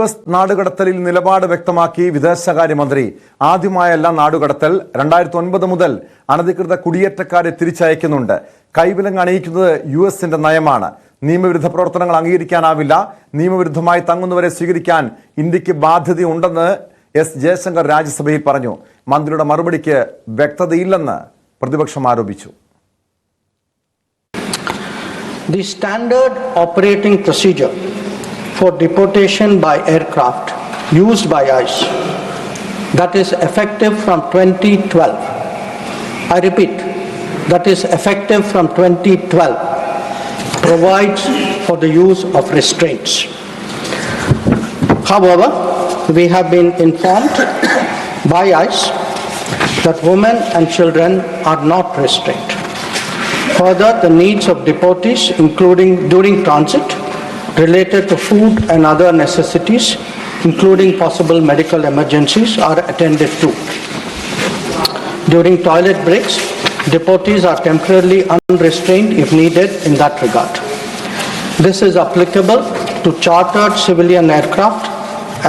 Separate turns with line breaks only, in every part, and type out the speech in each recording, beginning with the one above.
US നാടുകടത്തലിൽ നിലപാട് വ്യക്തമാക്കി വിദേശകാര്യമന്ത്രി. ആദ്യമായല്ല നാടുകടത്തൽ. 2009 മുതൽ അനധികൃത കുടിയേറ്റക്കാരെ തിരിച്ചയക്കുന്നുണ്ട്. കൈവിലങ്ങ് അണിയിക്കുന്നത് US-ന്റെ നയമാണ്. നിയമവിരുദ്ധ പ്രവർത്തനങ്ങൾ അംഗീകരിക്കാനാവില്ല. നിയമവിരുദ്ധമായി തങ്ങുന്നവരെ സ്വീകരിക്കാൻ ഇന്ത്യക്ക് ബാധ്യതയുണ്ടെന്ന് എസ് ജയശങ്കർ രാജ്യസഭയിൽ പറഞ്ഞു. മന്ത്രിയുടെ മറുപടിക്ക് വ്യക്തതയില്ലെന്ന് പ്രതിപക്ഷം ആരോപിച്ചു.
The standard operating procedure for deportation by aircraft used by ICE that is effective from 2012. I repeat, that is effective from 2012 provides for the use of restraints. However, we have been informed by ICE that women and children are not restrained. Further, the needs of deportees, including during transit, related to food and other necessities, including possible medical emergencies, are attended to. During toilet breaks, deportees are temporarily unrestrained if needed in that regard. This is applicable to chartered civilian aircraft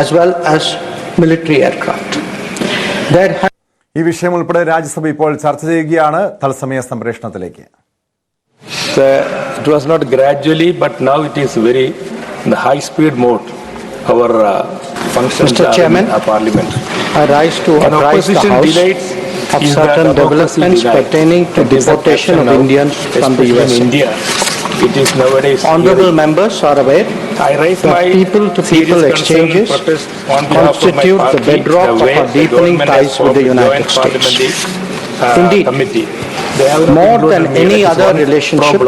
as well as military aircraft.
ഈ വിഷയം ഉൾപ്പെടെ രാജ്യസഭ ഇപ്പോൾ ചർച്ച ചെയ്യുകയാണ്. തത്സമയ സംപ്രേഷണത്തിലേക്ക്.
It was not gradually, but now it is very in the high-speed mode. Our functions
Mr. Chairman,
in Parliament.
I rise to advise the House of certain developments pertaining to deportation of Indians from the USA.
India. It is nowadays.
Honorable members are aware that people-to-people exchanges constitute the bedrock of our deepening ties with the United States. Indeed, more than any other relationship,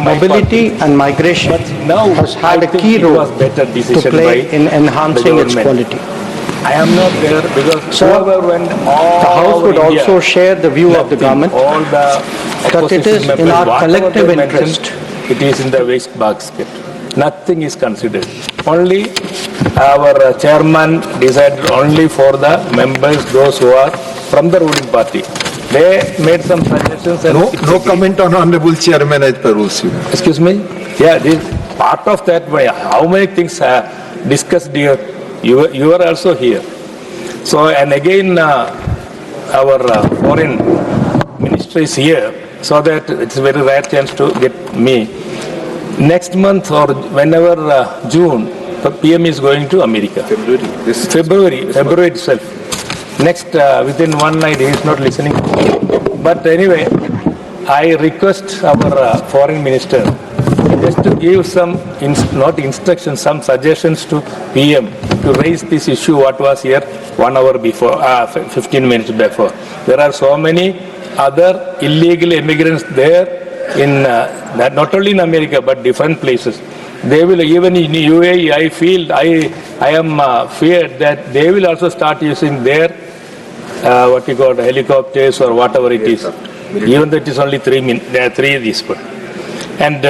mobility and migration has had a key role to play in enhancing its quality.
I am not there because
the House would also share the view of the government that it is in our collective interest.
It is in the waste basket. Nothing is considered. Only our chairman decided only for the members, those who are from the ruling party. They made some suggestions. And
no comment on honorable chairman as per rules.
Excuse me? Yeah, this part of that. How many things are discussed here? You are also here. So, and again, our foreign minister is here, so that it's a very rare chance to get me. Next month or whenever June, the PM is going to America. February itself. Next, within one night, he is not listening. But anyway, I request our foreign minister just to give some, not instructions, some suggestions to PM to raise this issue what was here 1 hour before, 15 minutes before. There are so many other illegal immigrants there in, not only in America, but different places. They will, even in UAE, I am feared that they will also start using their what you call helicopters or whatever it is, even though it is only 3 this one. And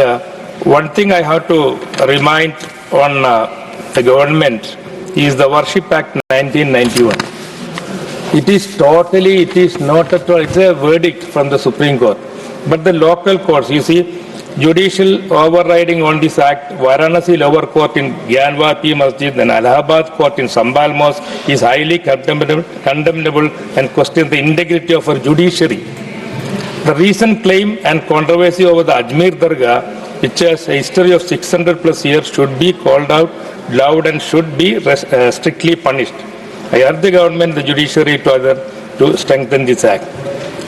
one thing I have to remind on the government is the Worship Act 1991. It is not at all, it's a verdict from the Supreme Court. But the local courts, you see, judicial overriding on this act, Varanasi lower court in Gyanwati Masjid and Allahabad court in Sambal Mosque is highly condemnable and questions the integrity of our judiciary. The recent claim and controversy over the Ajmer Dargah, which has a history of 600 plus years, should be called out loud and should be strictly punished. I urge the government, the judiciary to strengthen this act.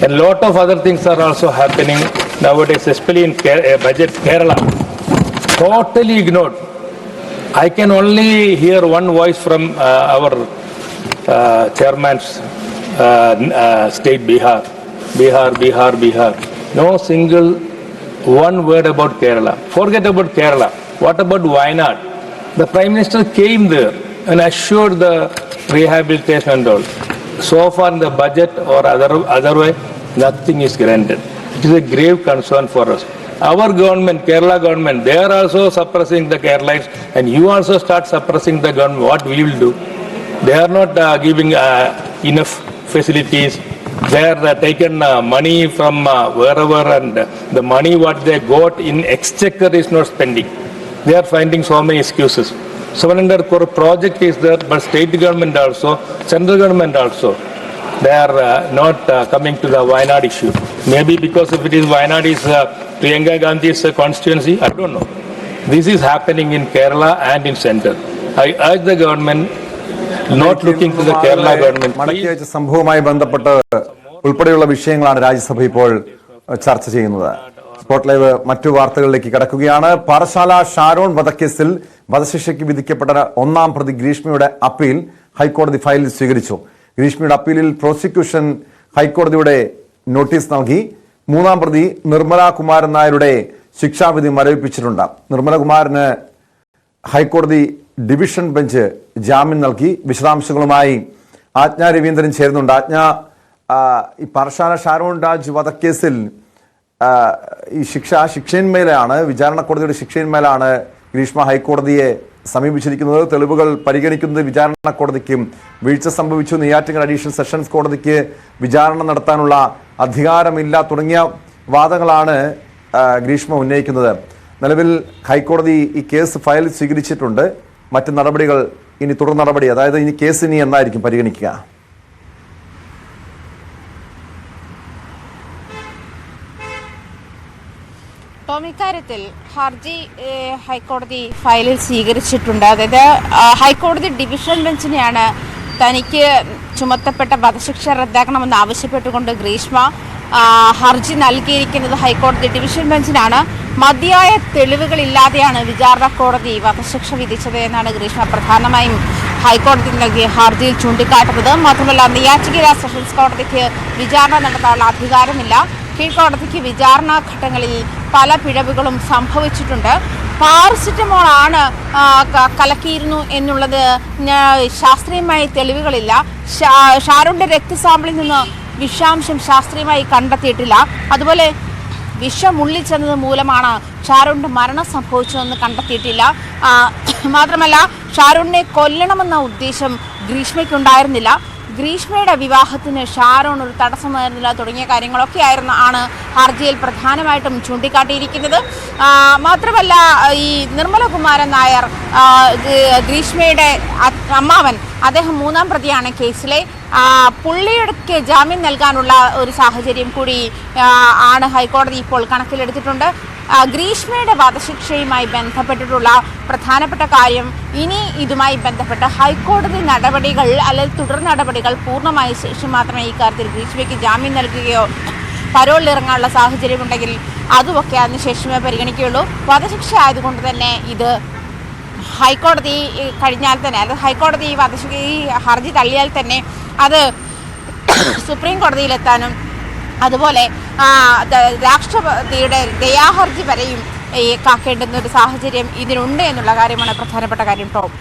And a lot of other things are also happening nowadays, especially in budget Kerala. Totally ignored. I can only hear one voice from our chairman's state, Bihar. No single one word about Kerala. Forget about Kerala. What about Wayanad? The Prime Minister came there and assured the rehabilitation and all. So far in the budget or other way, nothing is granted. It is a grave concern for us. Our government, Kerala government, they are also suppressing the Keralites, and you also start suppressing the government. What we will do? They are not giving enough facilities. They are taken money from wherever, and the money what they got in exchequer is not spending. They are finding so many excuses. Samanandar Kor project is there, but state government also, central government also, they are not coming to the Wayanad issue. Maybe because if it is Wayanad is Priyanka Gandhi's constituency, I don't know. This is happening in Kerala and in center. I urge the government not looking to the Kerala government.
മടക്കി അയച്ച സംഭവവുമായി ബന്ധപ്പെട്ട് ഉൾപ്പെടെയുള്ള വിഷയങ്ങളാണ് രാജ്യസഭ ഇപ്പോൾ ചർച്ച ചെയ്യുന്നത്. Spot live മറ്റു വാർത്തകളിലേക്ക് കടക്കുകയാണ്. പാറശാല ഷാരോൺ വധക്കേസിൽ വധശിക്ഷയ്ക്ക് വിധിക്കപ്പെട്ട 1-ാം പ്രതി ഗ്രീഷ്മയുടെ അപ്പീൽ ഹൈക്കോടതി ഫയൽ സ്വീകരിച്ചു. ഗ്രീഷ്മയുടെ അപ്പീലിൽ പ്രോസിക്യൂഷൻ ഹൈക്കോടതിയുടെ നോട്ടീസ് നൽകി. 3-ാം പ്രതി നിർമ്മല കുമാരൻ നായരുടെ ശിക്ഷാവിധി മരവിപ്പിച്ചിട്ടുണ്ട്. നിർമ്മല കുമാരന് ഹൈക്കോടതി ഡിവിഷൻ ബെഞ്ച് ജാമ്യം നൽകി. വിശദാംശങ്ങളുമായി ആജ്ഞ രവീന്ദ്രൻ ചേരുന്നുണ്ട്. ആജ്ഞ, ഈ പാറശാല ഷാരോൺ രാജ് വധക്കേസിൽ ഈ ശിക്ഷയിന്മേലാണ്, വിചാരണ കോടതിയുടെ ശിക്ഷയിന്മേലാണ് ഗ്രീഷ്മ ഹൈക്കോടതിയെ സമീപിച്ചിരിക്കുന്നത്. തെളിവുകൾ പരിഗണിക്കുന്നത് വിചാരണ കോടതിക്കും വീഴ്ച സംഭവിച്ചു, നെയ്യാറ്റിൻകര അഡീഷണൽ സെഷൻസ് കോടതിക്ക് വിചാരണ നടത്താനുള്ള അധികാരമില്ല തുടങ്ങിയ വാദങ്ങളാണ് ഗ്രീഷ്മ ഉന്നയിക്കുന്നത്. നിലവിൽ ഹൈക്കോടതി ഈ കേസ് ഫയൽ സ്വീകരിച്ചിട്ടുണ്ട്. മറ്റ് നടപടികൾ ഇനി തുടർ നടപടി, അതായത് ഇനി കേസ് ഇനി എന്നായിരിക്കും പരിഗണിക്കുക?
ഇക്കാര്യത്തിൽ ഹർജി ഹൈക്കോടതി ഫയലിൽ സ്വീകരിച്ചിട്ടുണ്ട്. അതായത് ഹൈക്കോടതി ഡിവിഷൻ ബെഞ്ചിനെയാണ് തനിക്ക് ചുമത്തപ്പെട്ട വധശിക്ഷ റദ്ദാക്കണമെന്ന് ആവശ്യപ്പെട്ടുകൊണ്ട് ഗ്രീഷ്മ ഹർജി നൽകിയിരിക്കുന്നത് ഹൈക്കോടതി ഡിവിഷൻ ബെഞ്ചിനാണ്. മതിയായ തെളിവുകളില്ലാതെയാണ് വിചാരണ കോടതി വധശിക്ഷ വിധിച്ചത് എന്നാണ് ഗ്രീഷ്മ പ്രധാനമായും ഹൈക്കോടതി നൽകിയ ഹർജിയിൽ ചൂണ്ടിക്കാട്ടുന്നത്. മാത്രമല്ല, നെയ്യാറ്റിൻകര സെഷൻസ് കോടതിക്ക് വിചാരണ നടത്താനുള്ള അധികാരമില്ല. കീഴ്ക്കോടതിക്ക് വിചാരണ ഘട്ടങ്ങളിൽ പല പിഴവുകളും സംഭവിച്ചിട്ടുണ്ട്. പാരസിറ്റമോൾ ആണ് കലക്കിയിരുന്നു എന്നുള്ളത് ശാസ്ത്രീയമായ തെളിവുകളില്ല. ഷാരോണിന്റെ രക്തസാമ്പിളിൽ നിന്ന് വിഷാംശം ശാസ്ത്രീയമായി കണ്ടെത്തിയിട്ടില്ല. അതുപോലെ വിഷം ഉള്ളിച്ചെന്നത് മൂലമാണ് ഷാരോണിന്റെ മരണം സംഭവിച്ചതെന്ന് കണ്ടെത്തിയിട്ടില്ല. മാത്രമല്ല, ഷാരോണിനെ കൊല്ലണമെന്ന ഉദ്ദേശം ഗ്രീഷ്മയ്ക്കുണ്ടായിരുന്നില്ല. ഗ്രീഷ്മയുടെ വിവാഹത്തിന് ഷാരോൺ ഒരു തടസ്സമായിരുന്നില്ല തുടങ്ങിയ ആണ് ഹർജിയിൽ പ്രധാനമായിട്ടും ചൂണ്ടിക്കാട്ടിയിരിക്കുന്നത്. മാത്രമല്ല, ഈ നിർമ്മല കുമാരൻ നായർ, ഗ്രീഷ്മയുടെ അമ്മാവൻ, അദ്ദേഹം 3-ാം പ്രതിയാണ് കേസിലെ. പുള്ളിയുടെ ജാമ്യം നൽകാനുള്ള ഒരു സാഹചര്യം കൂടി ആണ് ഹൈക്കോടതി ഇപ്പോൾ കണക്കിലെടുത്തിട്ടുണ്ട്. ഗ്രീഷ്മയുടെ വധശിക്ഷയുമായി ബന്ധപ്പെട്ടിട്ടുള്ള പ്രധാനപ്പെട്ട കാര്യം, ഇനി ഇതുമായി ബന്ധപ്പെട്ട് ഹൈക്കോടതി നടപടികൾ അല്ലെങ്കിൽ തുടർ നടപടികൾ പൂർണ്ണമായ ശേഷം മാത്രമേ ഈ കാര്യത്തിൽ ഗ്രീഷ്മയ്ക്ക് ജാമ്യം നൽകുകയോ പരോളിൽ ഇറങ്ങാനുള്ള സാഹചര്യമുണ്ടെങ്കിൽ അതുമൊക്കെ അതിനുശേഷമേ പരിഗണിക്കുകയുള്ളൂ. വധശിക്ഷ ആയതുകൊണ്ട് തന്നെ ഇത് ഹൈക്കോടതി കഴിഞ്ഞാൽ തന്നെ, അത് ഹൈക്കോടതി ഈ ഹർജി തള്ളിയാൽ തന്നെ അത് സുപ്രീം കോടതിയിലെത്താനും അതുപോലെ രാഷ്ട്രപതിയുടെ ദയാഹർജി വരെയും കാക്കേണ്ടുന്ന ഒരു സാഹചര്യം ഇതിനുണ്ട് എന്നുള്ള കാര്യമാണ് പ്രധാനപ്പെട്ട കാര്യം. ടോം.